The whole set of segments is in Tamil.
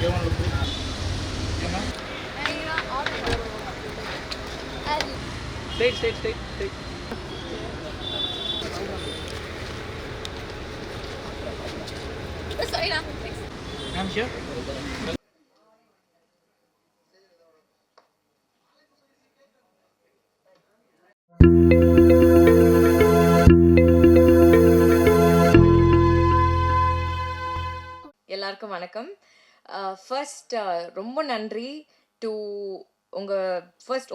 Straight. Sorry, na. I'm sure. எல்லாருக்கும் வணக்கம். ஃபர்ஸ்ட் ரொம்ப நன்றி டு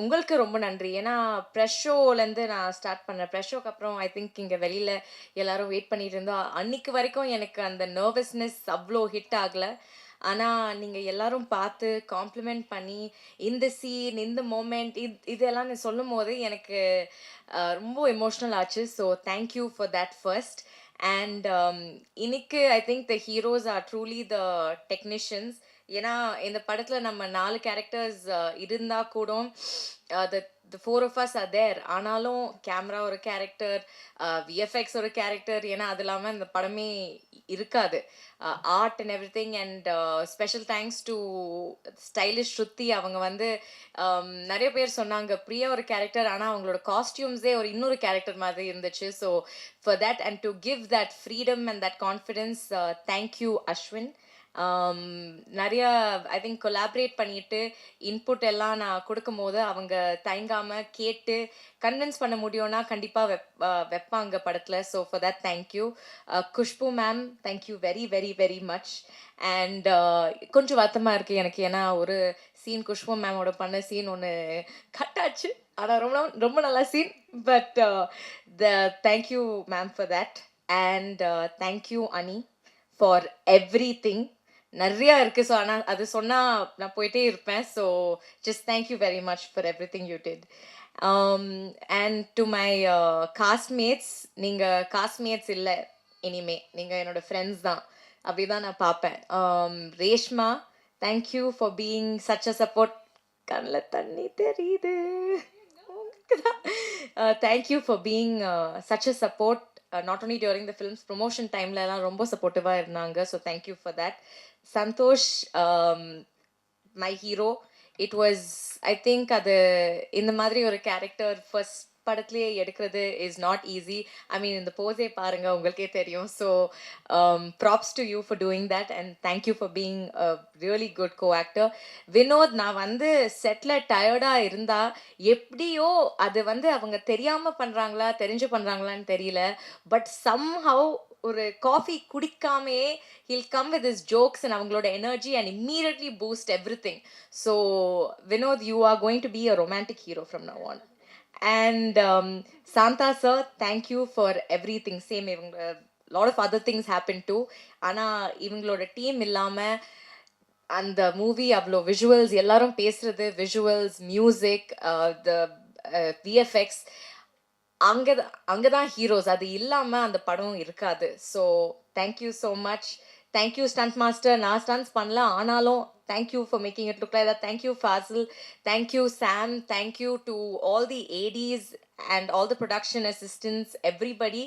உங்களுக்கு ரொம்ப நன்றி. ஏன்னா ப்ரெஷ் ஷோலேருந்து நான் ஸ்டார்ட் பண்ணேன். ப்ரெஷ் ஷோக்கு அப்புறம் ஐ திங்க் இங்கே வெளியில் எல்லாரும் வெயிட் பண்ணிட்டு இருந்தோம். அன்னைக்கு வரைக்கும் எனக்கு அந்த நர்வஸ்னஸ் அவ்வளோ ஹிட் ஆகலை. ஆனால் நீங்கள் எல்லாரும் பார்த்து காம்ப்ளிமெண்ட் பண்ணி இந்த சீன் இந்த மூமெண்ட் இதெல்லாம் நான் சொல்லும் போது எனக்கு ரொம்ப எமோஷ்னல் ஆச்சு. So thank you for that first. And இன்னைக்கு I think the heroes are truly the technicians. ஏன்னா இந்த படத்தில் நம்ம 4 கேரக்டர்ஸ் இருந்தால் கூட the 4 of us are there. ஆனாலும் கேமரா ஒரு கேரக்டர், விஎஃப்எக்ஸ் ஒரு கேரக்டர், ஏன்னா அது இல்லாமல் இந்த படமே இருக்காது. Art and everything. And special thanks to stylish Shruti. அவங்க வந்து நிறைய பேர் சொன்னாங்க பிரியா ஒரு கேரக்டர், ஆனால் அவங்களோட காஸ்டியூம்ஸே ஒரு இன்னொரு கேரக்டர் மாதிரி இருந்துச்சு. So for that and to give that freedom and that confidence, thank you Ashwin. நிறைய ஐ திங்க் கொலாபரேட் பண்ணிட்டு இன்புட் எல்லாம் நான் கொடுக்கும் போது அவங்க தயங்காமல் கேட்டு கன்வின்ஸ் பண்ண முடியும்னா கண்டிப்பாக வைப்பாங்க படத்தில். So for that thank you. Khushbu ma'am, thank you very very very much. And கொஞ்சம் வருத்தமாக இருக்குது எனக்கு, ஏன்னா ஒரு சீன் குஷ்பு மேமோட பண்ண சீன் ஒன்று கட் ஆச்சு. ஆனால் ரொம்ப ரொம்ப நல்லா scene. But thank you ma'am for that. And thank you Ani for everything. நிறையா இருக்குது. ஸோ ஆனால் அது சொன்னால் நான் போயிட்டே இருப்பேன். So just thank you very much for everything you did. And to my castmates, நீங்கள் காஸ்ட்மேட்ஸ் இல்லை, இனிமே நீங்கள் என்னோடய ஃப்ரெண்ட்ஸ் தான், அப்படி தான் நான் பார்ப்பேன். Reshma, thank you for being such a support. கண்ணில் தண்ணி தெரியுது. Thank you for being such a support, not only during the film's promotion time la romba supportive-ஆ இருந்தாங்க. So thank you for that. Santosh, my hero, it was I think அது இந்த மாதிரி ஒரு கேரக்டர் ஃபர்ஸ்ட் படத்துலேயே எடுக்கிறது is not easy. I mean இந்த போஸே பாருங்க உங்களுக்கே தெரியும். So props to you for doing that and thank you for being a really good co actor. Vinoth, நான் வந்து செட்டில் டயர்டாக இருந்தால் எப்படியோ அது வந்து அவங்க தெரியாமல் பண்ணுறாங்களா தெரிஞ்சு பண்ணுறாங்களான்னு தெரியல, பட் சம்ஹவ் ஒரு காஃபி குடிக்காமே he'll come with his jokes and அவங்களோட energy and immediately boost everything. So Vinod, you are going to be a romantic hero from now on. And Santa sir, thank you for everything. Same, இவங்க lot of other things happened too. ஆனால் இவங்களோட டீம் இல்லாமல் அந்த மூவி அவ்வளோ விஷுவல்ஸ் எல்லாரும் பேசுறது, விஷுவல்ஸ், மியூசிக், த விஎஃப்எக்ஸ், அங்கே தான் ஹீரோஸ். அது இல்லாமல் அந்த படம் இருக்காது. So thank you so much. Thank you stunt master. நான் ஸ்டண்ட்ஸ் பண்ணல, ஆனாலும் thank you for making it look like that. Thank you Fasil, thank you Sam, thank you to all the ADs and all the production assistants, everybody.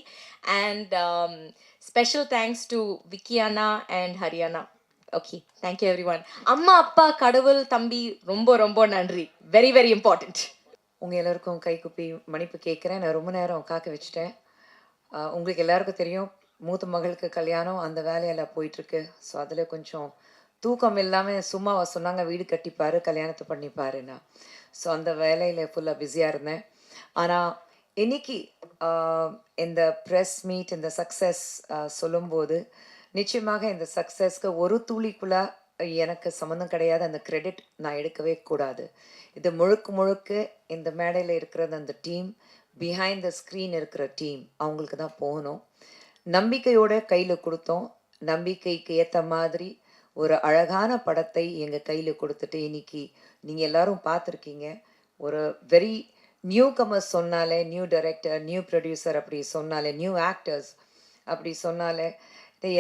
And special thanks to Vikiana and Haryana. Okay, thank you everyone. அம்மா அப்பா கடவுள் தம்பி ரொம்ப ரொம்ப நன்றி. Very very important. உங்கள் எல்லோருக்கும் கைக்குப்பி மன்னிப்பு கேட்குறேன். நான் ரொம்ப நேரம் காக்க வச்சுட்டேன். உங்களுக்கு எல்லாருக்கும் தெரியும், மூத்த மகளுக்கு கல்யாணம், அந்த வேலையெல்லாம் போயிட்டுருக்கு. ஸோ அதில் கொஞ்சம் தூக்கம் இல்லாமல் சும்மா சொன்னாங்க வீடு கட்டிப்பார் கல்யாணத்தை பண்ணிப்பாருன்னா. ஸோ அந்த வேலையில் ஃபுல்லாக பிஸியாக இருந்தேன். ஆனால் இன்னைக்கு இந்த ப்ரெஸ் மீட், இந்த சக்ஸஸ் சொல்லும்போது நிச்சயமாக இந்த சக்ஸஸ்க்கு ஒரு துளிக்குள்ள எனக்கு சம்மந்தம் கிடையாது. அந்த கிரெடிட் நான் எடுக்கவே கூடாது. இது முழுக்க இந்த மேடையில் இருக்கிறது அந்த டீம், பிஹைண்ட் த ஸ்க்ரீன் இருக்கிற டீம், அவங்களுக்கு தான் போகணும். நம்பிக்கையோட கையில் கொடுத்தோம். நம்பிக்கைக்கு ஏற்ற மாதிரி ஒரு அழகான படத்தை எங்கள் கையில் கொடுத்துட்டு இன்னைக்கு நீங்கள் எல்லாரும் பார்த்துருக்கீங்க. ஒரு வெரி நியூ கமர்ஸ் சொன்னாலே, நியூ டைரக்டர், நியூ ப்ரொடியூசர் அப்படி சொன்னாலே, நியூ ஆக்டர்ஸ் அப்படி சொன்னாலே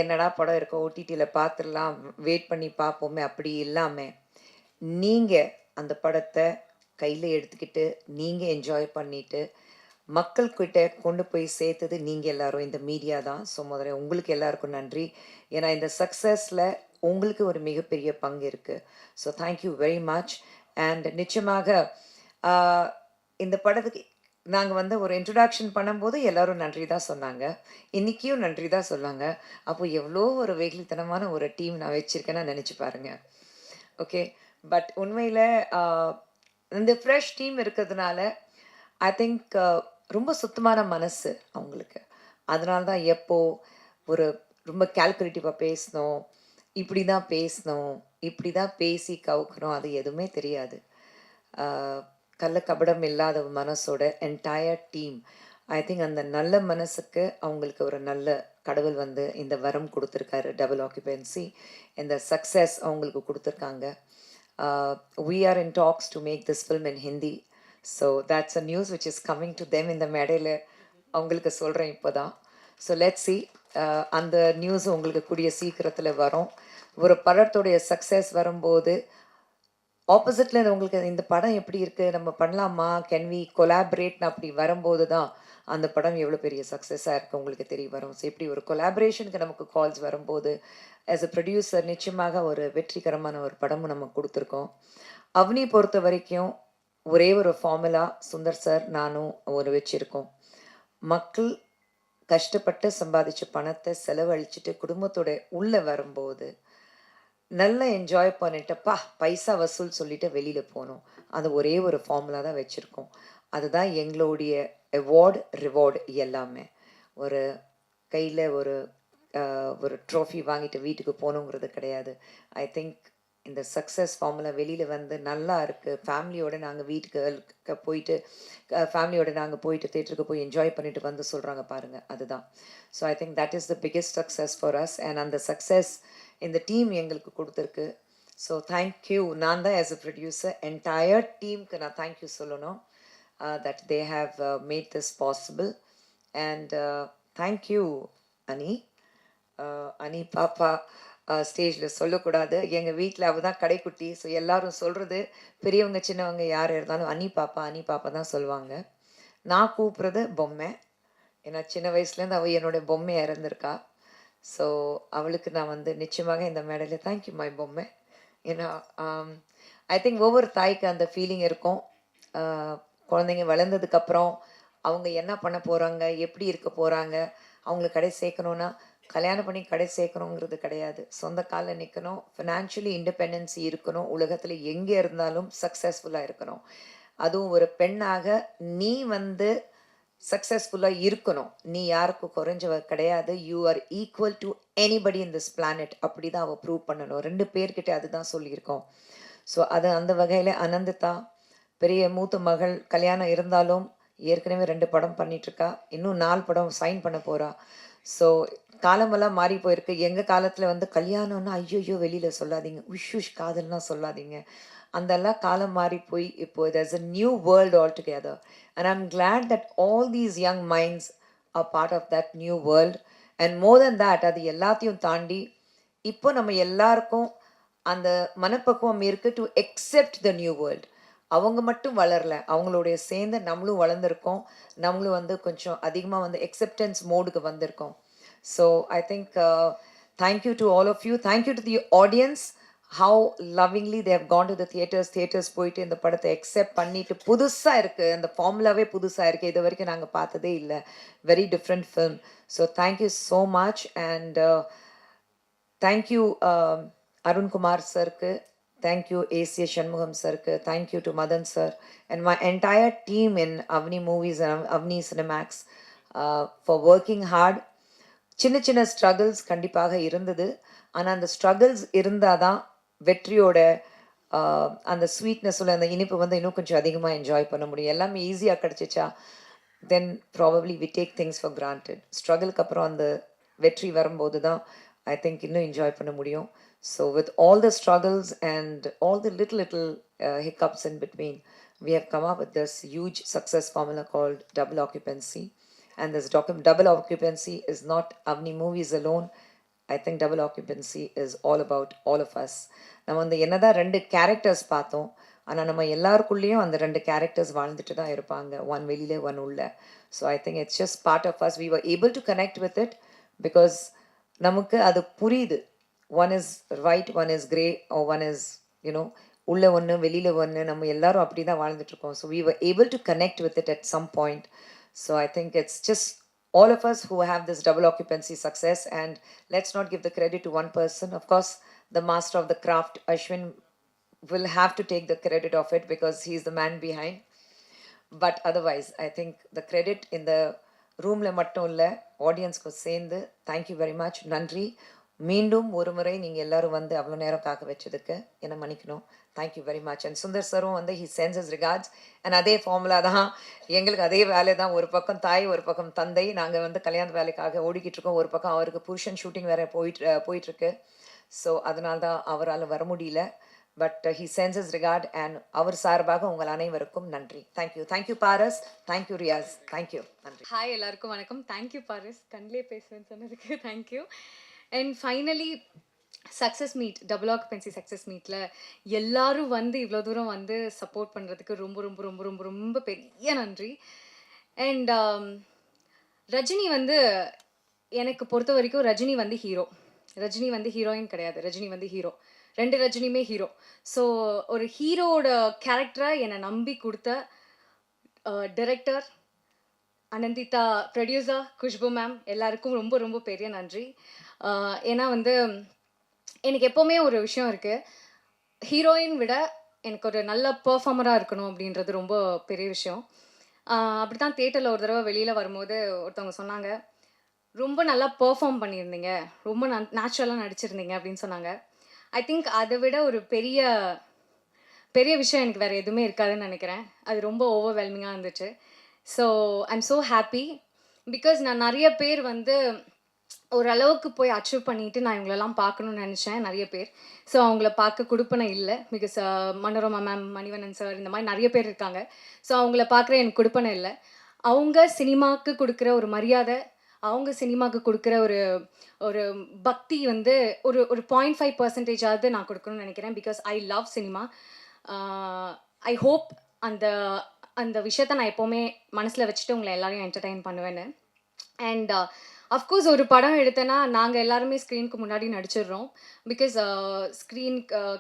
என்னடா படம் இருக்கோ OTTயில் பார்த்துடலாம், வெயிட் பண்ணி பார்ப்போமே, அப்படி இல்லாமல் நீங்கள் அந்த படத்தை கையில் எடுத்துக்கிட்டு நீங்கள் என்ஜாய் பண்ணிவிட்டு மக்கள்கிட்ட கொண்டு போய் சேர்த்தது நீங்கள் எல்லாரும், இந்த மீடியா தான். ஸோ முதல்ல உங்களுக்கு எல்லாருக்கும் நன்றி. ஏன்னா இந்த சக்ஸஸில் உங்களுக்கு ஒரு மிகப்பெரிய பங்கு இருக்குது. So thank you very much. And நிச்சயமாக இந்த படத்துக்கு நாங்கள் வந்து ஒரு இன்ட்ரடக்ஷன் பண்ணும்போது எல்லாரும் நன்றி தான் சொன்னாங்க. இன்றைக்கியும் நன்றி தான் சொன்னாங்க. அப்போ எவ்வளோ ஒரு வெகுளித்தனமான ஒரு டீம் நான் வச்சுருக்கேன்னு நினச்சி பாருங்கள். ஓகே, பட் உண்மையில் இந்த ஃப்ரெஷ் டீம் இருக்கிறதுனால ஐ திங்க் ரொம்ப சுத்தமான மனசு அவங்களுக்கு. அதனால தான் எப்போ ஒரு ரொம்ப கால்குலேட்டிவாக பேசணும், இப்படி தான் பேசணும், இப்படி தான் பேசி கவுக்கணும், அது எதுவுமே தெரியாது. கள்ள கபடம் இல்லாத மனசோட என்டையர் டீம். ஐ திங்க் அந்த நல்ல மனசுக்கு அவங்களுக்கு ஒரு நல்ல கடவுள் வந்து இந்த வரம் கொடுத்துருக்காரு, டபுள் ஆக்குபென்சி. இந்த சக்ஸஸ் அவங்களுக்கு கொடுத்துருக்காங்க. We are in talks to make this film in Hindi. So that's a news which is coming to them இந்த மேடையில் அவங்களுக்கு சொல்கிறேன் இப்போ தான். ஸோ லெட்ஸ் சி, அந்த நியூஸ் உங்களுக்கு கூடிய சீக்கிரத்தில் வரும். ஒரு படத்துடைய சக்ஸஸ் வரும்போது ஆப்போசிட்டில் உங்களுக்கு இந்த படம் எப்படி இருக்குது, நம்ம பண்ணலாமா, கேன் வி கொலாபரேட்னு அப்படி வரும்போது தான் அந்த படம் எவ்வளோ பெரிய சக்ஸஸாக இருக்குது உங்களுக்கு தெரிய வரும். ஸோ இப்படி ஒரு கொலாபரேஷனுக்கு நமக்கு கால்ஸ் வரும்போது ஆஸ் அ ப்ரொடியூசர் நிச்சயமாக ஒரு வெற்றிகரமான ஒரு படமும் நம்ம கொடுத்துருக்கோம். அவனி பொறுத்த வரைக்கும் ஒரே ஒரு ஃபார்முலா சுந்தர் சார் நானும் ஒரு வச்சுருக்கோம். மக்கள் கஷ்டப்பட்டு சம்பாதிச்ச பணத்தை செலவழிச்சிட்டு குடும்பத்தோட உள்ளே வரும்போது நல்லா என்ஜாய் பண்ணிட்டுப்பா பைசா வசூல் சொல்லிட்டு வெளியில் போகணும். அது ஒரே ஒரு ஃபார்முலா தான் வச்சுருக்கோம். அதுதான் எங்களுடைய அவார்டு ரிவார்டு எல்லாமே. ஒரு கையில் ஒரு ட்ராஃபி வாங்கிட்டு வீட்டுக்கு போகணுங்கிறது கிடையாது. ஐ திங்க் இந்த சக்ஸஸ் ஃபார்முலா வெளியில் வந்து நல்லா இருக்குது. ஃபேமிலியோடு நாங்கள் வீட்டுக்கு போயிட்டு ஃபேமிலியோடு நாங்கள் போயிட்டு தேட்டருக்கு போய் என்ஜாய் பண்ணிட்டு வந்து சொல்கிறாங்க பாருங்கள், அதுதான். So I think that is the biggest success for us. And அந்த சக்ஸஸ் இந்த டீம் எங்களுக்கு கொடுத்துருக்கு. So thank you. நான் தான் ஆஸ் அ ப்ரொடியூசர் என்டையர் டீமுக்கு நான் தேங்க்யூ சொல்லணும். That they have made this possible. And thank you அனி பாப்பா. ஸ்டேஜில் சொல்லக்கூடாது, எங்கள் வீட்டில் அவள் தான் கடைக்குட்டி. ஸோ எல்லோரும் சொல்கிறது பெரியவங்க சின்னவங்க யார் இருந்தாலும் அனி பாப்பா தான் சொல்லுவாங்க. நான் கூப்பிட்றது பொம்மை. ஏன்னா சின்ன வயசுலேருந்து அவள் என்னோட பொம்மை இறந்துருக்கா. ஸோ அவளுக்கு நான் வந்து நிச்சயமாக இந்த மேடையில் தேங்க்யூ மை பொம்மை. ஏன்னா ஐ திங்க் ஒவ்வொரு தாய்க்கு அந்த ஃபீலிங் இருக்கும். குழந்தைங்க வளர்ந்ததுக்கப்புறம் அவங்க என்ன பண்ண போகிறாங்க, எப்படி இருக்க போகிறாங்க, அவங்களுக்கு கடை சேர்க்கணுன்னா கல்யாணம் பண்ணி கடை சேர்க்கணுங்கிறது கிடையாது. சொந்த காலில் நிற்கணும், ஃபினான்ஷியலி இண்டிபெண்டன்சி இருக்கணும், உலகத்தில் எங்கே இருந்தாலும் சக்ஸஸ்ஃபுல்லாக இருக்கணும். அதுவும் ஒரு பெண்ணாக நீ வந்து சக்ஸஸ்ஃபுல்லாக இருக்கணும். நீ யாருக்கும் குறைஞ்சவ கிடையாது. You are equal to anybody in this planet. அப்படி தான் அவள் ப்ரூவ் பண்ணணும். 2 பேர்கிட்ட அதுதான் சொல்லியிருக்கோம். ஸோ அது அந்த வகையில் அனந்திதா பெரிய மூத்த மகள், கல்யாணம் இருந்தாலும் ஏற்கனவே 2 படம் பண்ணிகிட்ருக்கா, இன்னும் 4 படம் சைன் பண்ண போகிறா. ஸோ காலமெல்லாம் மாறி போயிருக்கு. எங்கள் காலத்தில் வந்து கல்யாணம்னா ஐயோ வெளியில் சொல்லாதீங்க, உஷ் காதல்லாம் சொல்லாதீங்க, அந்தெல்லாம் காலம் மாறி போய் இப்போ there's a new world altogether. And I'm glad that all these young minds are part of that new world. And more than that, அது எல்லாத்தையும் தாண்டி இப்போ நம்ம எல்லாருக்கும் அந்த மனப்பக்குவம் இருக்கு to accept the new world. அவங்க மட்டும் வளரல, அவங்களுடைய சேர்ந்து நம்மளும் வளர்ந்துருக்கோம். நம்மளும் வந்து கொஞ்சம் அதிகமாக வந்து acceptance மோடுக்கு வந்திருக்கோம். So I think thank you to all of you. Thank you to the audience. How lovingly they have gone to the theaters போயிட்டு இந்த படத்தை அக்செப்ட் பண்ணிட்டு புதுசாக இருக்குது. அந்த ஃபார்முலாவே புதுசாக இருக்குது. இது வரைக்கும் நாங்கள் பார்த்ததே இல்லை. Very different film. So thank you so much. And thank you Arunkumar சருக்கு, தேங்க்யூ ஏசிய சண்முகம் சருக்கு, thank you to Madhan sir and my entire team in Avani movies and Avani Cinemax for working hard. சின்ன சின்ன ஸ்ட்ரகிள்ஸ் கண்டிப்பாக இருந்தது. ஆனால் அந்த ஸ்ட்ரகிள்ஸ் இருந்தால் தான் வெற்றியோட அந்த ஸ்வீட்னஸோட அந்த இனிப்பு வந்து இன்னும் கொஞ்சம் அதிகமாக என்ஜாய் பண்ண முடியும். எல்லாமே ஈஸியாக கிடச்சிச்சா then probably we take things for granted. ஸ்ட்ரகிளுக்கு அப்புறம் அந்த வெற்றி வரும்போது தான் ஐ திங்க் இன்னும் என்ஜாய் பண்ண முடியும். So with all the struggles and all the little hiccups in between, we have come up with this huge success formula called double occupancy. And this double occupancy is not Avni movies alone. I think double occupancy is all about all of us. நம்ம வந்து என்னதான் 2 கேரக்டர்ஸ் பார்த்தோம், ஆனால் நம்ம எல்லாருக்குள்ளேயும் அந்த 2 கேரக்டர்ஸ் வாழ்ந்துட்டு தான் இருப்பாங்க. ஒன் வெளியில ஒன் உள்ள. So I think it's just part of us. We were able to connect with it because நமக்கு அது புரியுது. one is white, one is grey, or one is, you know, உள்ள ஒன்று வெளியில் ஒன்று, நம்ம எல்லாரும் அப்படி தான் வாழ்ந்துட்டுருக்கோம். So we were able to connect with it at some point. So I think it's just all of us who have this double occupancy success, and let's not give the credit to one person. Of course, the master of the craft, Ashwin, will have to take the credit of it because he's the man behind. But otherwise, I think the credit in the ரூமில் மட்டும் இல்லை, ஆடியன்ஸ்க்கு சேர்ந்து தேங்க்யூ வெரி மச். நன்றி. மீண்டும் ஒரு முறை நீங்கள் எல்லோரும் வந்து அவ்வளோ நேரம் காக்க வச்சதுக்கு என்ன மன்னிக்கணும். Thank you very much. And Sundar சரும் வந்து he sends his regards. And அதே ஃபார்முலா தான் எங்களுக்கு, அதே வேலை தான். ஒரு பக்கம் தாய், ஒரு பக்கம் தந்தை. நாங்கள் வந்து கல்யாண வேலைக்காக ஓடிக்கிட்டு இருக்கோம். ஒரு பக்கம் அவருக்கு புருஷன் ஷூட்டிங் வேறு போயிட்டுருக்கு. ஸோ அதனால தான் அவரால் வர முடியல. But he sends his regard. And அவர் சார்பாக உங்கள் அனைவருக்கும் நன்றி. Thank you. Thank you Paras. Thank you Riyaz. Thank you. நன்றி. ஹாய் எல்லாருக்கும் வணக்கம். தேங்க்யூ பாரஸ், கண்ணிலே பேசுவேன்னு சொன்னதுக்கு thank you. And finally success meet, double occupancy success மீட்டில் எல்லாரும் வந்து இவ்வளோ தூரம் வந்து சப்போர்ட் பண்ணுறதுக்கு ரொம்ப ரொம்ப ரொம்ப ரொம்ப ரொம்ப பெரிய நன்றி. அண்ட் ரஜினி வந்து எனக்கு பொறுத்த வரைக்கும் ரஜினி வந்து ஹீரோ. ரஜினி வந்து ஹீரோயின் கிடையாது, ரஜினி வந்து ஹீரோ. ரெண்டு ரஜினியுமே ஹீரோ. ஸோ ஒரு ஹீரோவோட கேரக்டரை என்னை நம்பி கொடுத்த director Ananditha, producer Khushbu ma'am, எல்லாருக்கும் ரொம்ப ரொம்ப பெரிய நன்றி. ஏன்னா வந்து எனக்கு எப்போவுமே ஒரு விஷயம் இருக்குது, ஹீரோயின் விட எனக்கு ஒரு நல்ல பெர்ஃபார்மராக இருக்கணும் அப்படின்றது ரொம்ப பெரிய விஷயம். அப்படி தான் தேட்டரில் ஒரு தடவை வெளியில் வரும்போது ஒருத்தவங்க சொன்னாங்க, ரொம்ப நல்லா பெர்ஃபார்ம் பண்ணியிருந்தீங்க, ரொம்ப நேச்சுரலாக நடிச்சிருந்தீங்க அப்படின்னு சொன்னாங்க. ஐ திங்க் அதை விட ஒரு பெரிய பெரிய விஷயம் எனக்கு வேறு எதுவுமே இருக்காதுன்னு நினைக்கிறேன். அது ரொம்ப ஓவர்வெல்மிங்காக இருந்துச்சு. So I'm so happy. Because நான் நிறைய பேர் வந்து ஓரளவுக்கு போய் அச்சீவ் பண்ணிவிட்டு நான் இவங்களெல்லாம் பார்க்கணுன்னு நினச்சேன், நிறைய பேர். ஸோ அவங்கள பார்க்க கொடுப்பனை இல்லை. Because Manorama ma'am, Manivannan sir, இந்த மாதிரி நிறைய பேர் இருக்காங்க. ஸோ அவங்கள பார்க்குற எனக்கு கொடுப்பனை இல்லை. அவங்க சினிமாவுக்கு கொடுக்குற ஒரு மரியாதை, அவங்க சினிமாவுக்கு கொடுக்குற ஒரு ஒரு பக்தி வந்து ஒரு ஒரு 0.5% நான் கொடுக்கணும்னு நினைக்கிறேன். Because I love cinema. I hope அந்த அந்த விஷயத்த நான் எப்போவுமே மனசில் வச்சுட்டு உங்களை எல்லாரையும் என்டர்டெயின் பண்ணுவேன்னு. அண்ட் அஃப்கோர்ஸ் ஒரு படம் எடுத்தேன்னா நாங்கள் எல்லாருமே ஸ்க்ரீனுக்கு முன்னாடி நடிச்சிடுறோம். பிகாஸ் ஸ்க்ரீன்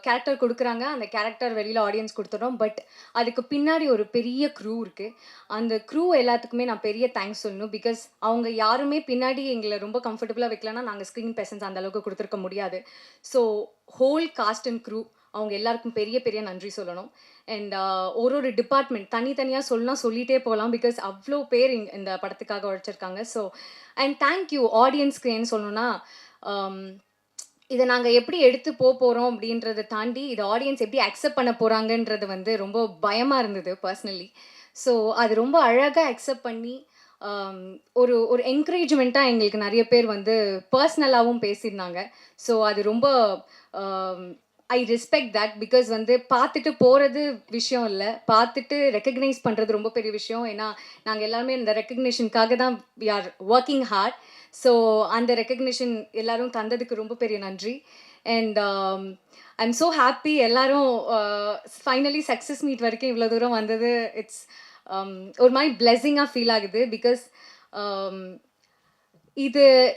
கேரக்டர் கொடுக்குறாங்க, அந்த கேரக்டர் வெளியில் ஆடியன்ஸ் கொடுத்துட்றோம். பட் அதுக்கு பின்னாடி ஒரு பெரிய க்ரூ இருக்குது. அந்த க்ரூ எல்லாத்துக்குமே நான் பெரிய தேங்க்ஸ் சொல்லணும். பிகாஸ் அவங்க யாருமே பின்னாடி எங்களை ரொம்ப கம்ஃபர்டபுளாக வைக்கலன்னா நாங்கள் ஸ்க்ரீன் ப்ரெசன்ஸ் அந்தளவுக்கு கொடுத்துருக்க முடியாது. So whole cast and crew அவங்க எல்லாருக்கும் பெரிய பெரிய நன்றி சொல்லணும். அண்ட் ஒரு டிபார்ட்மெண்ட் தனித்தனியாக சொல்லலாம், சொல்லிகிட்டே போகலாம். பிகாஸ் அவ்வளோ பேர் இந்த படத்துக்காக உழைச்சிருக்காங்க. ஸோ அண்ட் தேங்க்யூ ஆடியன்ஸ்க்கு. ஏன்னு சொல்லணும்னா, இதை நாங்கள் எப்படி எடுத்து போகிறோம் அப்படின்றத தாண்டி இதை ஆடியன்ஸ் எப்படி அக்செப்ட் பண்ண போகிறாங்கன்றது வந்து ரொம்ப பயமாக இருந்தது பர்சனலி. ஸோ அது ரொம்ப அழகாக அக்செப்ட் பண்ணி ஒரு ஒரு என்கரேஜ்மெண்ட்டாக எங்களுக்கு நிறைய பேர் வந்து பர்சனலாகவும் பேசியிருந்தாங்க. ஸோ அது ரொம்ப ஐ ரெஸ்பெக்ட் தட். பிகாஸ் வந்து பார்த்துட்டு போகிறது விஷயம் இல்லை, பார்த்துட்டு ரெக்கக்னைஸ் பண்ணுறது ரொம்ப பெரிய விஷயம். ஏன்னா நாங்கள் எல்லாருமே இந்த ரெக்கக்னிஷனுக்காக தான் we are working hard. So அந்த ரெக்கக்னிஷன் எல்லோரும் தந்ததுக்கு ரொம்ப பெரிய நன்றி. And I am so happy எல்லோரும் ஃபைனலி சக்ஸஸ் மீட் வரைக்கும் இவ்வளோ தூரம் வந்தது. இட்ஸ் ஒரு மாதிரி பிளெஸிங்காக ஃபீல் ஆகுது. பிகாஸ்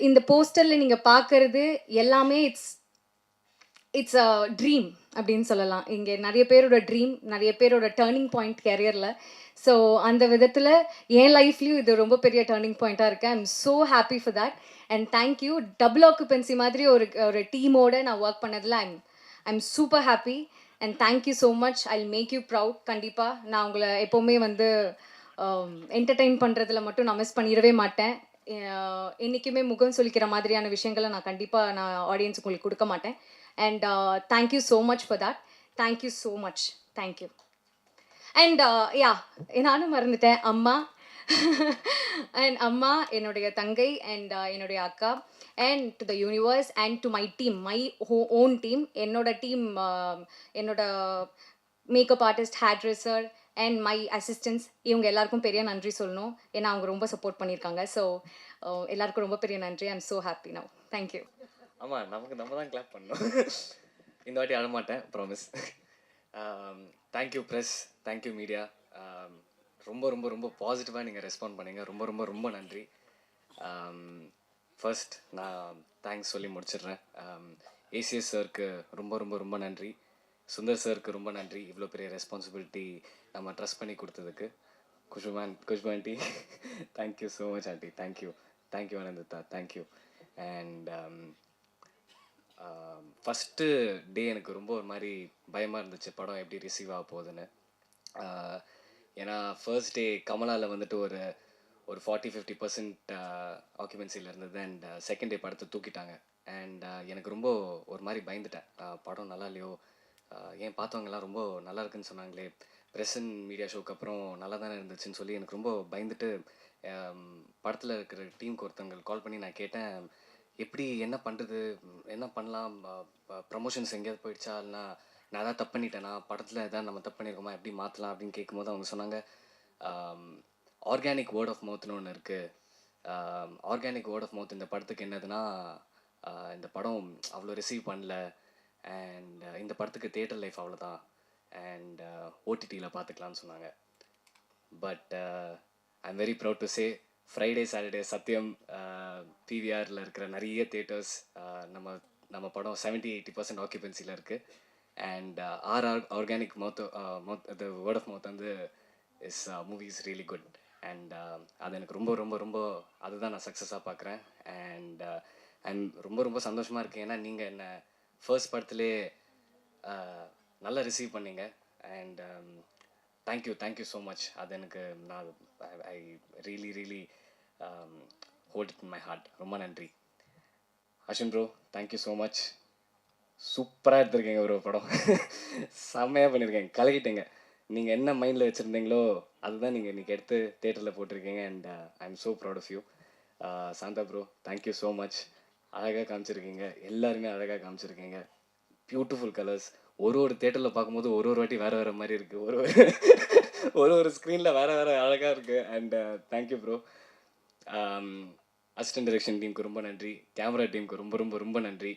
இந்த போஸ்டரில் நீங்கள் பார்க்குறது எல்லாமே இட்ஸ் அ ட்ரீம் அப்படின்னு சொல்லலாம். இங்கே நிறைய பேரோட ட்ரீம், நிறைய பேரோட டேர்னிங் பாயிண்ட் கேரியரில். ஸோ அந்த விதத்தில் என் லைஃப்லேயும் இது ரொம்ப பெரிய டேர்னிங் பாயிண்ட்டாக இருக்குது. I am so happy for that. And thank you. Double occupancy மாதிரி ஒரு டீமோடு நான் ஒர்க் பண்ணதில் I am super happy. And thank you so much. I will make you proud. கண்டிப்பாக நான் உங்களை எப்போவுமே வந்து என்டர்டெயின் பண்ணுறதுல மட்டும் நான் மிஸ் பண்ணிடவே மாட்டேன். என்றைக்குமே முகம் சொல்லிக்கிற மாதிரியான விஷயங்களை நான் கண்டிப்பாக ஆடியன்ஸுக்கு உங்களுக்கு கொடுக்க மாட்டேன். And thank you so much for that. Thank you so much. Thank you. And yeah, நானும் மறந்துட்டேன், அம்மா. அண்ட் அம்மா, என்னுடைய தங்கை, அண்ட் என்னுடைய அக்கா, and to the universe, and to my team, my own team. என்னோட டீம், என்னோட makeup artist, hair dresser, and my assistance, இவங்க எல்லாருக்கும் பெரிய நன்றி சொல்லணும். ஏன்னா அவங்க ரொம்ப சப்போர்ட் பண்ணியிருக்காங்க. ஸோ எல்லாருக்கும் ரொம்ப பெரிய நன்றி. I am so happy now. Thank you. ஆமாம், நம்ம தான் கிளாப் பண்ணணும். இந்த வாட்டி அழமாட்டேன், promise. Thank you press, thank you media. ரொம்ப ரொம்ப ரொம்ப பாசிட்டிவாக நீங்கள் ரெஸ்பாண்ட் பண்ணீங்க. ரொம்ப ரொம்ப ரொம்ப நன்றி. ஃபர்ஸ்ட் நான் தேங்க்ஸ் சொல்லி முடிச்சிடுறேன். ஏசிஎஸ் சாருக்கு ரொம்ப ரொம்ப ரொம்ப நன்றி. சுந்தர் சாருக்கு ரொம்ப நன்றி, இவ்வளோ பெரிய ரெஸ்பான்சிபிலிட்டி நம்ம ட்ரஸ்ட் பண்ணி கொடுத்ததுக்கு. Khushbu aunty thank you so much aunty, thank you Anandita, thank you. And first day எனக்கு ரொம்ப ஒரு மாதிரி பயமாக இருந்துச்சு, படம் எப்படி ரிசீவ் ஆக போகுதுன்னு. ஏன்னா ஃபர்ஸ்ட் டே கமலாவில் வந்துட்டு ஒரு 40-50% ஆக்குபென்சியில் இருந்தது. அண்ட் செகண்ட் டே படத்தை தூக்கிட்டாங்க. அண்ட் எனக்கு ரொம்ப ஒரு மாதிரி பயந்துட்டேன், படம் நல்லா இல்லையோ, ஏன் பார்த்தவங்கலாம் ரொம்ப நல்லா இருக்குன்னு சொன்னாங்களே, ப்ரெசன்ட் மீடியா ஷோக்கு அப்புறம் நல்லா தானே இருந்துச்சுன்னு சொல்லி எனக்கு ரொம்ப பயந்துட்டு படத்தில் இருக்கிற டீமுக்கு ஒருத்தவங்க கால் பண்ணி நான் கேட்டேன், எப்படி என்ன பண்ணுறது, என்ன பண்ணலாம், ப்ரமோஷன்ஸ் எங்கேயாவது போயிடுச்சா, இல்லைனா நான் எதாவது தப்பு பண்ணிட்டேனா, படத்தில் எதாவது நம்ம தப்பு பண்ணியிருக்கோமா, எப்படி மாற்றலாம் அப்படின்னு கேட்கும்போது அவங்க சொன்னாங்க, ஆர்கானிக் வேர்ட் ஆஃப் மவுத்னு ஒன்று இருக்குது. ஆர்கானிக் வேர்ட் ஆஃப் மவுத் இந்த படத்துக்கு என்னதுன்னா, இந்த படம் அவ்வளோ ரிசீவ் பண்ணல, அண்ட் இந்த படத்துக்கு தியேட்டர் லைஃப் அவ்வளோதான், அண்ட் ஓடிடியில் பார்த்துக்கலான்னு சொன்னாங்க. But I am very proud to say, Friday Saturday Sathyam பிவிஆரில் இருக்கிற நிறைய தியேட்டர்ஸ் நம்ம படம் 70-80% ஆக்குபென்சியில் இருக்குது. And organic mouth the word of mouth வந்து is movie is really good. And அது எனக்கு ரொம்ப ரொம்ப ரொம்ப அதுதான் நான் சக்ஸஸாக பார்க்குறேன். அண்ட் ஐம் ரொம்ப ரொம்ப சந்தோஷமாக இருக்கேன், ஏன்னா நீங்கள் என்னை ஃபர்ஸ்ட் படத்துலே நல்லா ரிசீவ் பண்ணீங்க. And thank you so much. அது எனக்கு நான் I really hold it in my heart. ரொம்ப நன்றி. Ashwin bro, thank you so much. சூப்பராக எடுத்திருக்கீங்க ஒரு படம், செம்மையாக பண்ணியிருக்கேங்க, கலக்கிட்டேங்க. நீங்கள் என்ன மைண்டில் வச்சுருந்தீங்களோ அதுதான் நீங்கள் இன்றைக்கி எடுத்து தேட்டரில் போட்டிருக்கீங்க. And I am so proud of you. Shantha bro, thank you so much. அழகாக காமிச்சிருக்கீங்க, எல்லாருமே அழகாக காமிச்சிருக்கீங்க. Beautiful colours. ஒரு தேட்டரில் பார்க்கும்போது ஒரு வாட்டி வேறு மாதிரி இருக்குது, ஒரு ஸ்க்ரீனில் வேறு அழகாக இருக்குது. And thank you bro. Assistant direction டீமுக்கு ரொம்ப நன்றி, கேமரா டீமுக்கு ரொம்ப ரொம்ப ரொம்ப நன்றி.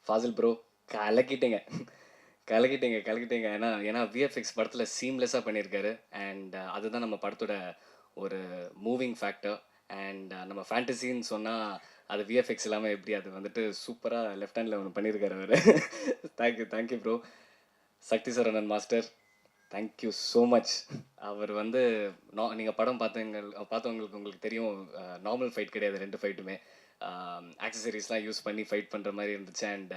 ஃபாசில் ப்ரோ, கலக்கிட்டேங்க. ஏன்னா விஎஃப்எக்ஸ் படத்தில் சீம்லெஸ்ஸாக பண்ணியிருக்காரு. அண்ட் அதுதான் நம்ம படத்தோட ஒரு மூவிங் ஃபேக்டர். அண்ட் நம்ம ஃபேண்டசின்னு சொன்னால் அது விஎஃப்எக்ஸ் இல்லாமல் எப்படி, அது வந்துட்டு சூப்பராக லெஃப்ட் ஹேண்டில் ஒன்று பண்ணியிருக்காரு அவர். Thank you bro. Sakthi Saravanan master, thank you so much. அவர் வந்து நீங்கள் படம் பார்த்தவங்களுக்கு உங்களுக்கு தெரியும், நார்மல் ஃபைட் கிடையாது, 2 ஃபைட்டுமே ஆக்சசரிஸ்லாம் யூஸ் பண்ணி ஃபைட் பண்ணுற மாதிரி இருந்துச்சு. அண்ட்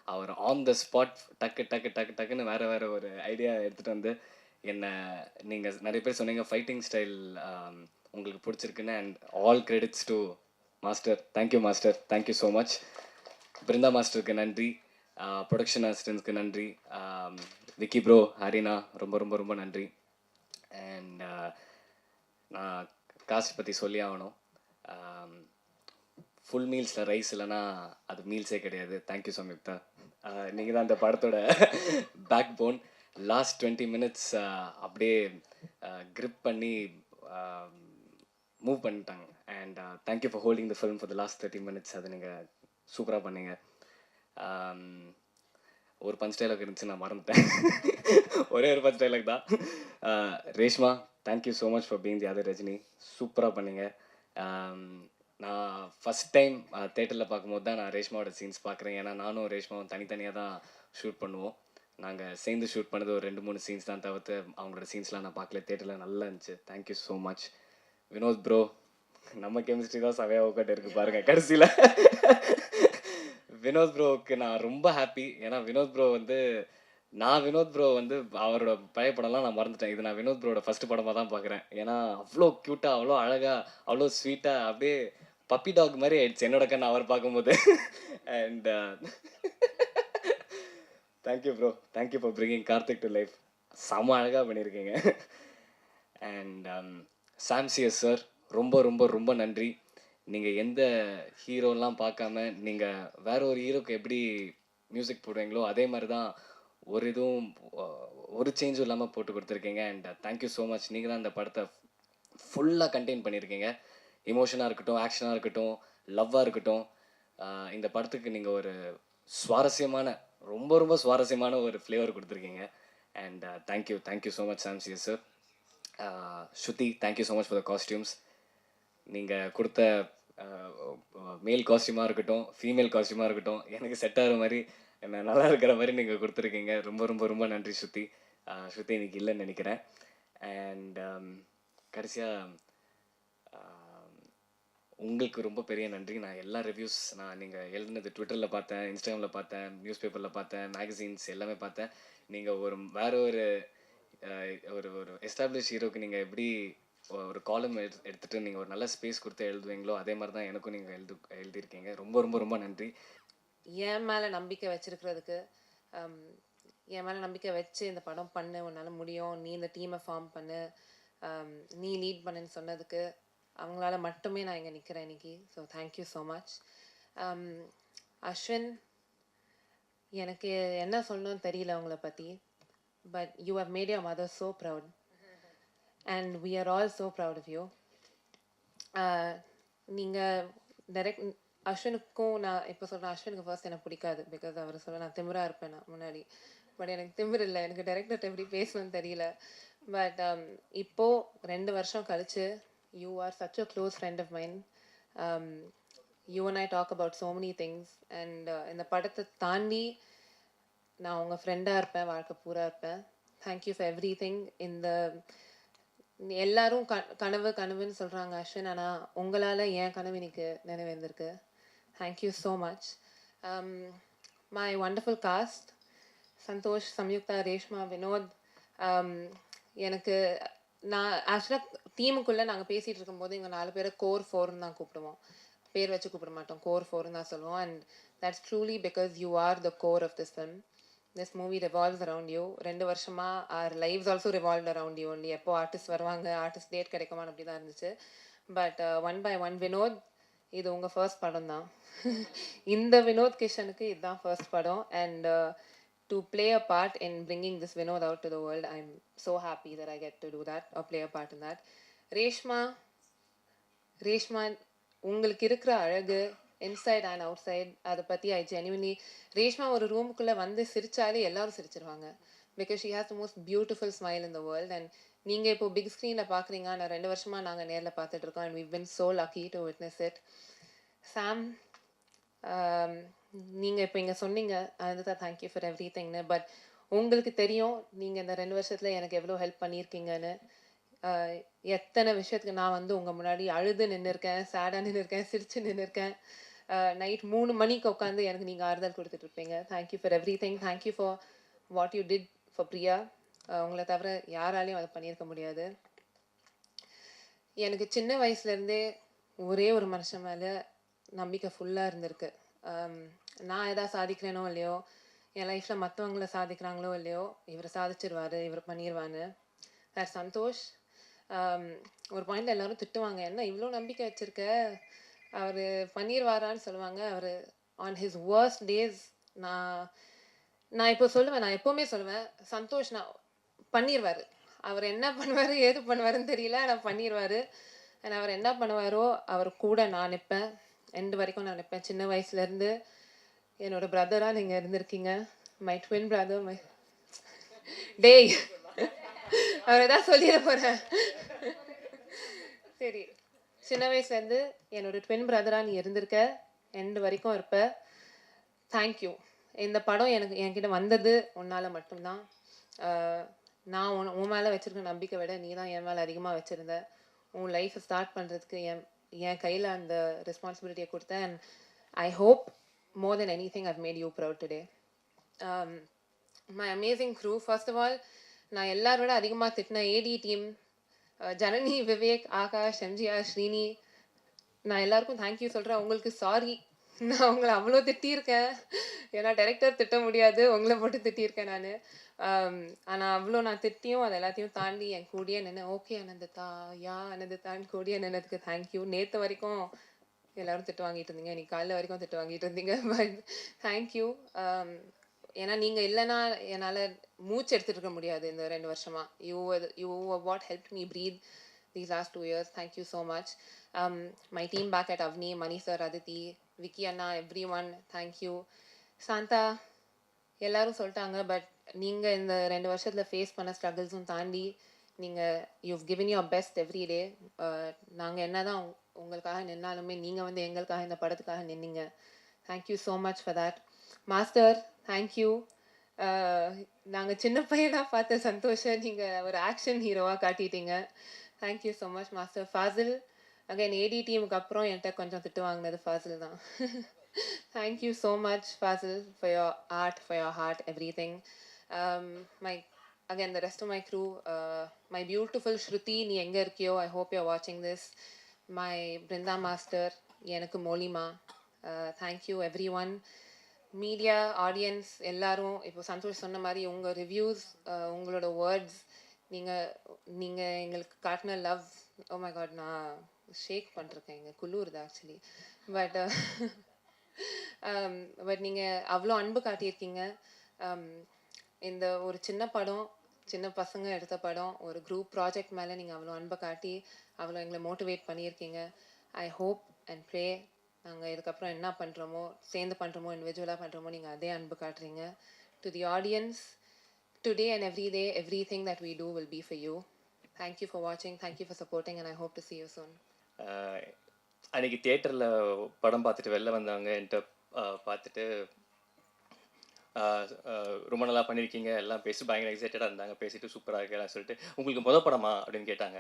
அவர் ஆன் த ஸ்பாட் டக்குன்னு வேறு ஒரு ஐடியா எடுத்துகிட்டு வந்து என்னை, நீங்கள் நிறைய பேர் சொன்னீங்க ஃபைட்டிங் ஸ்டைல் உங்களுக்கு பிடிச்சிருக்குன்னு. And all credits to master. Thank you master, thank you so much. Brinda மாஸ்டருக்கு நன்றி, ப்ரொடக்ஷன் அசிஸ்டன்ஸ்க்கு நன்றி, விக்கி ப்ரோ, ஹரினா, ரொம்ப ரொம்ப ரொம்ப நன்றி. அண்ட் நான் காஸ்ட் பற்றி சொல்லி ஆகணும். ஃபுல் மீல்ஸில் ரைஸ் இல்லைன்னா அது மீல்ஸே கிடையாது. தேங்க்யூ சம்யுக்தா, நீங்கள் தான் அந்த படத்தோட பேக் போன். லாஸ்ட் 20 minutes அப்படியே grip பண்ணி மூவ் பண்ணிட்டாங்க. And thank you for holding the film for the last 30 minutes. அது நீங்கள் சூப்பராக பண்ணீங்க. ஒரு பஞ்ச் டைலாக் இருந்துச்சு, நான் மறந்துட்டேன். ஒரே ஒரு பஞ்ச் டைலாக் தான். Reshma, thank you so much for being the other Rajini. சூப்பராக பண்ணீங்க. நான் ஃபஸ்ட் டைம் தேட்டரில் பார்க்கும்போது தான் நான் ரேஷ்மாவோட சீன்ஸ் பார்க்குறேன். ஏன்னா நானும் ரேஷ்மாவும் தனித்தனியாக தான் ஷூட் பண்ணுவோம். நாங்கள் சேர்ந்து ஷூட் பண்ணது ஒரு 2-3 சீன்ஸ் தான், தவிர்த்து அவங்களோட சீன்ஸ்லாம் நான் பார்க்கல. தேட்டரில் நல்லா இருந்துச்சு. Thank you so much. Vinoth bro, நம்ம கெமிஸ்ட்ரி தான் சவையாக உட்காட்டு இருக்குது பாருங்கள் கடைசியில். வினோத் ப்ரோவுக்கு நான் ரொம்ப ஹாப்பி. ஏன்னா வினோத் ப்ரோ வந்து அவரோட பழைய படம்லாம் நான் மறந்துட்டேன். இது நான் வினோத் ப்ரோட ஃபஸ்ட்டு படமாக தான் பார்க்குறேன். ஏன்னா அவ்வளோ க்யூட்டாக, அவ்வளோ அழகாக, அவ்வளோ ஸ்வீட்டாக, அப்படியே பப்பி டாக் மாதிரி ஆயிடுச்சு என்னோட கண் அவர் பார்க்கும்போது. And thank you bro, thank you for bringing Karthik to life. செம அழகாக பண்ணியிருக்கீங்க. அண்ட் சாம்சியஸ் சார், ரொம்ப ரொம்ப ரொம்ப நன்றி. நீங்கள் எந்த ஹீரோலாம் பார்க்காம நீங்கள் வேற ஒரு ஹீரோக்கு எப்படி மியூசிக் போடுவீங்களோ அதே மாதிரி தான் ஒரு சேஞ்சும் இல்லாமல் போட்டு கொடுத்துருக்கீங்க. And thank you so much. நீங்கள் தான் இந்த படத்தை ஃபுல்லாக கண்டெயின் பண்ணியிருக்கீங்க. இமோஷனாக இருக்கட்டும், ஆக்ஷனாக இருக்கட்டும், லவ்வாக இருக்கட்டும், இந்த படத்துக்கு நீங்கள் ஒரு ரொம்ப ரொம்ப சுவாரஸ்யமான ஒரு ஃப்ளேவர் கொடுத்துருக்கீங்க. And thank you so much சாம்சியஸ் sir. Shruti, thank you so much for the costumes. நீங்கள் கொடுத்த மேல் காஸ்டியூமாக இருக்கட்டும், ஃபீமேல் காஸ்டியூமாக இருக்கட்டும், எனக்கு செட் ஆகிற மாதிரி என்ன நல்லா இருக்கிற மாதிரி நீங்கள் கொடுத்துருக்கீங்க. ரொம்ப ரொம்ப ரொம்ப நன்றி ஸ்ருதி. ஸ்ருதி இன்னைக்கு இல்லைன்னு நினைக்கிறேன். அண்ட் கடைசியாக உங்களுக்கு ரொம்ப பெரிய நன்றி. நான் எல்லா ரிவ்யூஸ் நீங்கள் எழுதுனது ட்விட்டரில் பார்த்தேன், இன்ஸ்டாகிராமில் பார்த்தேன், நியூஸ் பேப்பரில் பார்த்தேன், மேகசின்ஸ் எல்லாமே பார்த்தேன். நீங்கள் வேற ஒரு ஒரு ஒரு எஸ்டாப்ளிஷ் ஹீரோக்கு நீங்கள் எப்படி ஒரு காலம் எடுத்துகிட்டு நீங்கள் ஒரு நல்ல ஸ்பேஸ் கொடுத்து எழுதுவீங்களோ அதே மாதிரி தான் எனக்கும் நீங்கள் எழுதியிருக்கீங்க. ரொம்ப ரொம்ப ரொம்ப நன்றி. என் மேலே நம்பிக்கை வச்சிருக்கிறதுக்கு, என் மேலே நம்பிக்கை வச்சு இந்த படம் பண்ணு, உன்னால் முடியும், நீ இந்த டீமை ஃபார்ம் பண்ணு, நீ லீட் பண்ணுன்னு சொன்னதுக்கு அவங்களால மட்டுமே நான் இங்கே நிற்கிறேன் இன்னைக்கு. So thank you so much. Ashwin, எனக்கு என்ன சொல்லணும்னு தெரியல உங்களை பற்றி. But you have made your mother so proud and we are all so proud of you. நீங்கள் டைரக்ட் அஸ்வினுக்கும் நான் இப்போ சொல்கிறேன், அஸ்வினுக்கு ஃபர்ஸ்ட் எனக்கு பிடிக்காது. பிகாஸ் அவர் சொல்ல நான் திமிராக இருப்பேன் நான் முன்னாடி. பட் எனக்கு திமிர் இல்லை, எனக்கு டைரக்டர்கிட்ட எப்படி பேசணும்னு தெரியல. பட் இப்போது 2 வருஷம் கழிச்சு you are such a close friend of mine. You and I talk about so many things. And இந்த படத்தை தாண்டி நான் உங்கள் ஃப்ரெண்டாக இருப்பேன், வாழ்க்கை பூரா இருப்பேன். Thank you for every thing. இந்த எல்லாரும் கனவு கனவுன்னு சொல்கிறாங்க அஸ்வின், ஆனால் உங்களால் என் கனவு இன்னைக்கு நினைவேந்திருக்கு. Thank you so much. My wonderful cast, Santhosh, Samyuktha, Reshma, Vinoth. எனக்கு நான் ஆக்சுவலாக டீமுக்குள்ளே நாங்கள் பேசிகிட்டு இருக்கும்போது எங்கள் 4 பேரை கோர் 4ன்னு தான் கூப்பிடுவோம், பேர் வச்சு கூப்பிட மாட்டோம், கோர் 4ன்னு தான் சொல்லுவோம். And that's truly because you are the core of this film. This movie revolves around you. 2 வருஷமாக our lives also revolve around you only. எப்போ ஆர்டிஸ்ட் வருவாங்க, ஆர்டிஸ்ட் டேட் கிடைக்குமான்னு அப்படி தான் இருந்துச்சு. பட் 1 by 1 வினோத், இது உங்கள் ஃபர்ஸ்ட் படம் தான். இந்த வினோத் கிஷனுக்கு இதுதான் ஃபர்ஸ்ட் படம். And to play a part in bringing this Vinod out to the world, I'm so happy that I get to do that or play a part in that. Reshma, உங்களுக்கு இருக்கிற அழகு இன்சைட் அண்ட் அவுட் சைட், அதை பற்றி ஐ ஜென்யூன்லி, ரேஷ்மா ஒரு ரூமுக்குள்ளே வந்து சிரிச்சாலே எல்லாரும் சிரிச்சிருவாங்க. Because she has the most beautiful smile in the world. And நீங்கள் இப்போ பிக் ஸ்க்ரீனில் பார்க்குறீங்க, நான் 2 வருஷமாக நாங்கள் நேரில் பார்த்துட்ருக்கோம். And we've been so lucky to witness it. சாம், நீங்கள் இப்போ இங்கே சொன்னீங்க, அதுதான் தேங்க்யூ ஃபார் எவ்ரி திங்னு. பட் உங்களுக்கு தெரியும் நீங்கள் இந்த 2 வருஷத்தில் எனக்கு எவ்வளோ ஹெல்ப் பண்ணியிருக்கீங்கன்னு. எத்தனை விஷயத்துக்கு நான் வந்து உங்கள் முன்னாடி அழுது நின்றுருக்கேன், சேடாக நின்றுருக்கேன், சிரிச்சு நின்றுருக்கேன். நைட் 3 மணிக்கு உட்காந்து எனக்கு நீங்கள் ஆறுதல் கொடுத்துட்ருப்பீங்க. Thank you for everything. Thank you for what you did for Priya. உங்களை தவிர யாராலையும் அதை பண்ணியிருக்க முடியாது. எனக்கு சின்ன வயசுலேருந்தே ஒரே ஒரு மனுஷன் மேலே நம்பிக்கை ஃபுல்லாக இருந்திருக்கு. நான் எதாவது சாதிக்கிறேனோ இல்லையோ, என் லைஃப்பில் மற்றவங்கள சாதிக்கிறாங்களோ இல்லையோ, இவர் சாதிச்சிருவார், இவர் பண்ணிடுவான்னு. சார் சந்தோஷ், ஒரு பாயிண்டில் எல்லோரும் திட்டுவாங்க, என்ன இவ்வளோ நம்பிக்கை வச்சுருக்க, அவர் பண்ணிடுவாரான்னு சொல்லுவாங்க. அவர் ஆன் ஹிஸ் வர்ஸ்ட் டேஸ், நான் இப்போ சொல்லுவேன், நான் எப்போவுமே சொல்லுவேன், சந்தோஷ் நான் பண்ணிடுவார். அவர் என்ன பண்ணுவார் ஏது பண்ணுவாருன்னு தெரியல, ஆனால் பண்ணிடுவார். ஆனால் அவர் என்ன பண்ணுவாரோ அவர் கூட நான் நிற்பேன், எண்டு வரைக்கும் நான் நிற்பேன். சின்ன வயசுலேருந்து என்னோட பிரதராக நீங்கள் இருந்திருக்கீங்க, மை ட்வின் பிரதர். டேய், அவர் எதாவது சொல்லிட போகிறேன். சரி, சின்ன வயசுலேருந்து என்னோட ட்வின் பிரதராக நீ இருந்திருக்க, எண்டு வரைக்கும் இருப்ப. தேங்க்யூ. இந்த படம் என்கிட்ட வந்தது உன்னால் மட்டும்தான். நான் உன் மேலே வச்சுருக்க நம்பிக்கை விட நீ தான் என் மேலே அதிகமாக வச்சுருந்த. உன் லைஃப்பை ஸ்டார்ட் பண்ணுறதுக்கு என் கையில் அந்த ரெஸ்பான்சிபிலிட்டியை கொடுத்தேன். And I hope more than anything I've made you proud today. My amazing crew, first of all, நான் எல்லாரோட அதிகமாக திட்டின ஏடி டீம், ஜனனி, விவேக், ஆகாஷ், எம்ஜிஆர், ஸ்ரீனி, நான் எல்லாருக்கும் தேங்க்யூ சொல்கிறேன். உங்களுக்கு சாரி, நான் உங்களை அவ்வளோ திட்டியிருக்கேன். ஏன்னா டைரக்டர் திட்ட முடியாது, உங்களை போட்டு திட்டியிருக்கேன் நான். ஆனால் அவ்வளோ நான் திட்டியும் அது எல்லாத்தையும் தாண்டி என் கூடியே நின்று ஓகே அனந்ததா, யா அனந்ததான்னு கூடியே நின்னதுக்கு தேங்க்யூ. நேற்று வரைக்கும் எல்லோரும் திட்டு வாங்கிட்டு இருந்தீங்க, இன்னைக்கு காலையில் வரைக்கும் திட்டு வாங்கிட்டு இருந்தீங்க. But thank you. ஏன்னா நீங்கள் இல்லைன்னா என்னால் மூச்சு எடுத்துகிட்டு இருக்க முடியாது இந்த 2 வருஷமாக. You what help me breathe these last 2 years. Thank you so much. My team back at Avni, Mani sir, Aditi, Vicky Anna, everyone, thank you. Santa, எல்லாரும் சொல்லிட்டாங்க, பட் நீங்கள் இந்த 2 வருஷத்தில் ஃபேஸ் பண்ண ஸ்ட்ரகிள்ஸும் தாண்டி நீங்கள் you've given your best every day. நாங்கள் என்ன தான் உங்களுக்காக நின்னாலுமே நீங்கள் வந்து எங்களுக்காக இந்த படத்துக்காக நின்னீங்க. Thank you so much for that. Master, thank you. நாங்கள் சின்ன பையனாக பார்த்த சந்தோஷை நீங்கள் ஒரு ஆக்ஷன் ஹீரோவாக காட்டிட்டீங்க. Thank you so much master. Fazil, again AD டீமுக்கு அப்புறம் என்கிட்ட கொஞ்சம் திட்டு வாங்கினது ஃபாசில் தான். Thank you so much Fazil for your art, for your heart, everything. My again the rest of my crew, my beautiful Shruti, நீ எங்கே இருக்கியோ, ஐ ஹோப் யூர் வாட்சிங் திஸ். மை பிருந்தா மாஸ்டர், எனக்கு மோலிமா, thank you everyone. Media audience எல்லாரும், இப்போ சந்தோஷ் சொன்ன மாதிரி உங்கள் ரிவ்யூஸ், உங்களோட வேர்ட்ஸ், நீங்கள் எங்களுக்கு காட்டின லவ், ஓ மை காட், நான் ஷேக் பண்ணிருக்கேன், இங்கே குளிருது ஆக்சுவலி. பட் நீங்கள் அவ்வளோ அன்பு காட்டியிருக்கீங்க. இந்த ஒரு சின்ன படம், சின்ன பசங்க எடுத்த படம், ஒரு குரூப் ப்ராஜெக்ட் மேலே நீங்கள் அவ்வளோ அன்பை காட்டி அவ்வளோ எங்களை மோட்டிவேட் பண்ணியிருக்கீங்க. ஐ ஹோப் அண்ட் ப்ரே நாங்கள் இதுக்கப்புறம் என்ன பண்ணுறோமோ, சேர்ந்து பண்ணுறோமோ, இண்டிவிஜுவலாக பண்ணுறோமோ, நீங்கள் அதே அன்பு காட்டுறீங்க. To the audience, today and every day, everything that we do will be for you. Thank you for watching, thank you for supporting, and I hope to see you soon. அன்றைக்கி தியேட்டரில் படம் பார்த்துட்டு வெளில வந்தவங்க என்கிட்ட பார்த்துட்டு ரொம்ப நல்லா பண்ணியிருக்கீங்க, எல்லாம் பேசி பயங்கர எக்ஸைட்டடாக இருந்தாங்க, பேசிட்டு சூப்பராக இருக்கலாம் சொல்லிட்டு, உங்களுக்கு மொதல் படமா அப்படின்னு கேட்டாங்க.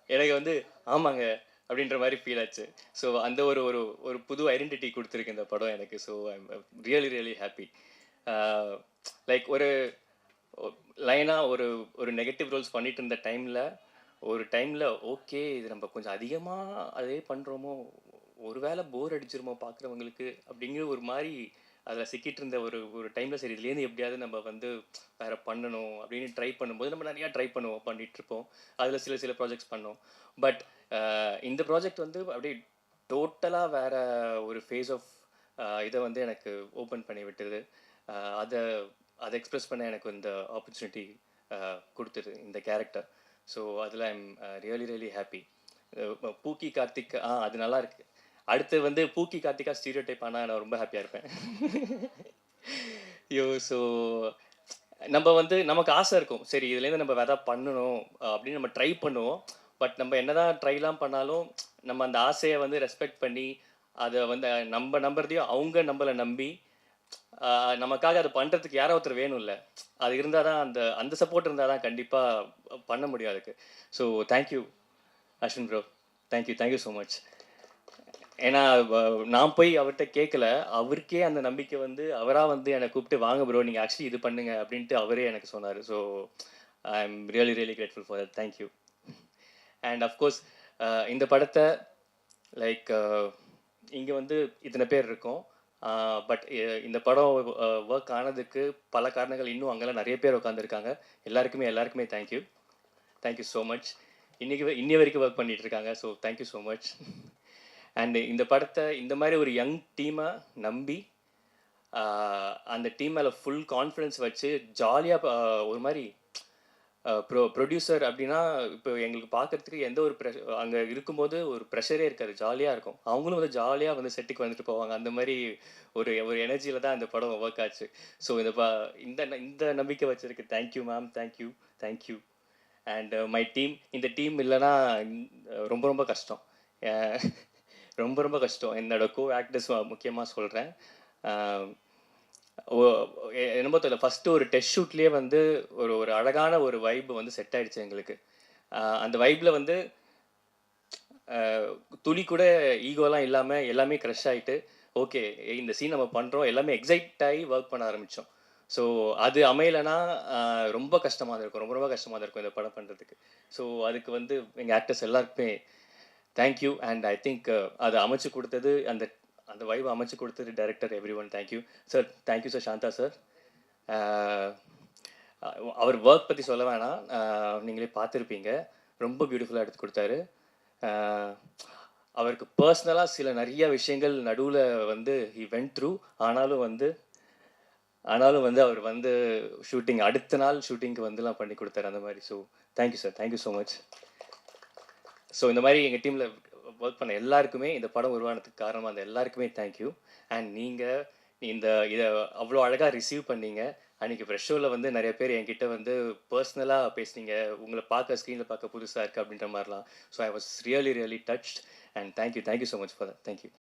எனக்கு வந்து ஆமாங்க அப்படின்ற மாதிரி ஃபீல் ஆச்சு. ஸோ அந்த ஒரு ஒரு ஒரு புது ஐடென்டிட்டி கொடுத்துருக்கு இந்த படம் எனக்கு. So I'm really really happy. Like ஒரு லைனாக ஒரு நெகட்டிவ் ரோல்ஸ் பண்ணிட்டு இருந்த டைமில் ஓகே இது நம்ம கொஞ்சம் அதிகமாக அதே பண்ணுறோமோ, ஒரு வேளை போர் அடிச்சிருமோ பார்க்குறவங்களுக்கு அப்படிங்கிற ஒரு மாதிரி அதில் சிக்கிட்டு இருந்த ஒரு டைமில், சரி இதுலேருந்து எப்படியாவது நம்ம வந்து வேறு பண்ணணும் அப்படின்னு ட்ரை பண்ணும்போது நம்ம நிறையா ட்ரை பண்ணிகிட்ருப்போம். அதில் சில ப்ராஜெக்ட்ஸ் பண்ணோம். பட் இந்த ப்ராஜெக்ட் வந்து அப்படியே டோட்டலாக வேறு ஒரு ஃபேஸ் ஆஃப் இதை வந்து எனக்கு ஓப்பன் பண்ணி விட்டுது. அதை எக்ஸ்ப்ரெஸ் பண்ண எனக்கு இந்த ஆப்பர்ச்சுனிட்டி கொடுத்துது இந்த கேரக்டர். ஸோ அதில் ஐம் ரியலி ரியலி ஹாப்பி. பூக்கி கார்த்திக் அது நல்லா இருக்கு. அடுத்து வந்து பூக்கி கார்த்திகா ஸ்டீரியோ டைப் ஆனால் நான் ரொம்ப ஹாப்பியாக இருப்பேன். ஸோ நம்ம வந்து நமக்கு ஆசை இருக்கும், சரி இதுலேருந்து நம்ம எதாவது பண்ணணும் அப்படின்னு நம்ம ட்ரை பண்ணுவோம். பட் நம்ம என்னதான் ட்ரைலாம் பண்ணாலும் நம்ம அந்த ஆசையை வந்து ரெஸ்பெக்ட் பண்ணி அதை வந்து நம்ம நம்புறதையும் அவங்க நம்மளை நம்பி நமக்காக அதை பண்ணுறதுக்கு யாரோ ஒருத்தர் வேணும்ல, அது இருந்தால் தான் அந்த சப்போர்ட் இருந்தால் தான் கண்டிப்பாக பண்ண முடியும் அதுக்கு. So thank you Ashwin bro, thank you so much. ஏன்னா நான் போய் அவர்கிட்ட கேட்கல, அவருக்கே அந்த நம்பிக்கை வந்து அவராக வந்து என்னை கூப்பிட்டு வாங்க ப்ரோ நீங்கள் ஆக்சுவலி இது பண்ணுங்க அப்படின்ட்டு அவரே எனக்கு சொன்னார். So I am really really grateful for that. Thank you. And of course இந்த படத்தை லைக் இங்கே வந்து இத்தனை பேர் இருக்கோம். பட் இந்த படம் ஒர்க் ஆனதுக்கு பல காரணங்கள், இன்னும் அங்கெல்லாம் நிறைய பேர் உட்காந்துருக்காங்க. எல்லாருக்குமே தேங்க்யூ ஸோ மச். இன்னி வரைக்கும் ஒர்க் பண்ணிகிட்டு இருக்காங்க. So thank you so much. And இந்த படத்தை இந்த மாதிரி ஒரு யங் டீமை நம்பி அந்த டீம் மேலே ஃபுல் கான்ஃபிடென்ஸ் வச்சு ஜாலியாக ஒரு மாதிரி ப்ரொடியூசர் அப்படின்னா இப்போ எங்களுக்கு பார்க்குறதுக்கு எந்த ஒரு அங்கே இருக்கும்போது ஒரு ப்ரெஷரே இருக்காது, ஜாலியாக இருக்கும். அவங்களும் வந்து ஜாலியாக வந்து செட்டுக்கு வந்துட்டு போவாங்க. அந்த மாதிரி ஒரு எனர்ஜியில் தான் அந்த படம் ஒர்க் ஆச்சு. ஸோ இந்த நம்பிக்கை வச்சிருக்கு. Thank you ma'am, thank you. And my team, இந்த டீம் இல்லைன்னா ரொம்ப ரொம்ப கஷ்டம், ரொம்ப கஷ்டம். என்னோட கோ ஆக்டர்ஸ் முக்கியமாக சொல்கிறேன். என்னமோ தெரியல, ஃபஸ்ட்டு ஒரு டெஸ்ட் ஷூட்லேயே வந்து ஒரு அழகான ஒரு வைப் வந்து செட் ஆகிடுச்சு எங்களுக்கு. அந்த வைப்பில் வந்து துளி கூட ஈகோலாம் இல்லாமல் எல்லாமே க்ரஷ் ஆகிட்டு, ஓகே இந்த சீன் நம்ம பண்ணுறோம், எல்லாமே எக்ஸைட் ஆகி ஒர்க் பண்ண ஆரம்பித்தோம். ஸோ அது அமையலைன்னா ரொம்ப கஷ்டமாக இருக்கும், ரொம்ப கஷ்டமாக இருக்கும் இந்த படம் பண்ணுறதுக்கு. ஸோ அதுக்கு வந்து எங்கள் ஆக்டர்ஸ் எல்லாருக்குமே தேங்க்யூ. அண்ட் ஐ திங்க் அதை அமைச்சு கொடுத்தது, அந்த வைப் அமைச்சு கொடுத்தது director, everyone thank you sir. Thank you sir. Santha sir, அவர் ஒர்க் பற்றி சொல்ல வேணாம், நீங்களே பார்த்துருப்பீங்க, ரொம்ப பியூட்டிஃபுல்லாக எடுத்து கொடுத்தாரு. அவருக்கு பர்சனலாக நிறைய விஷயங்கள் நடுவில் வந்து ஹி வென்ட் த்ரூ. ஆனாலும் வந்து அவர் வந்து ஷூட்டிங் அடுத்த நாள் ஷூட்டிங்க்கு வந்துலாம் பண்ணி கொடுத்தாரு அந்த மாதிரி. So thank you sir, thank you so much. So இந்த மாதிரி எங்கள் டீமில் ஒர்க் பண்ண எல்லாருக்குமே, இந்த படம் உருவானதுக்கு காரணமாக அந்த எல்லாருக்குமே தேங்க்யூ. அண்ட் நீங்கள் இதை அவ்வளோ அழகாக ரிசீவ் பண்ணீங்க. அன்றைக்கி ஃப்ரெஷ் ஷோவில் வந்து நிறைய பேர் என்கிட்ட வந்து பர்சனலாக பேசுனீங்க, உங்களை பார்க்க ஸ்க்ரீனில் பார்க்க புதுசாக இருக்குது அப்படின்ற மாதிரிலாம். So I was really touched and thank you so much for that. Thank you.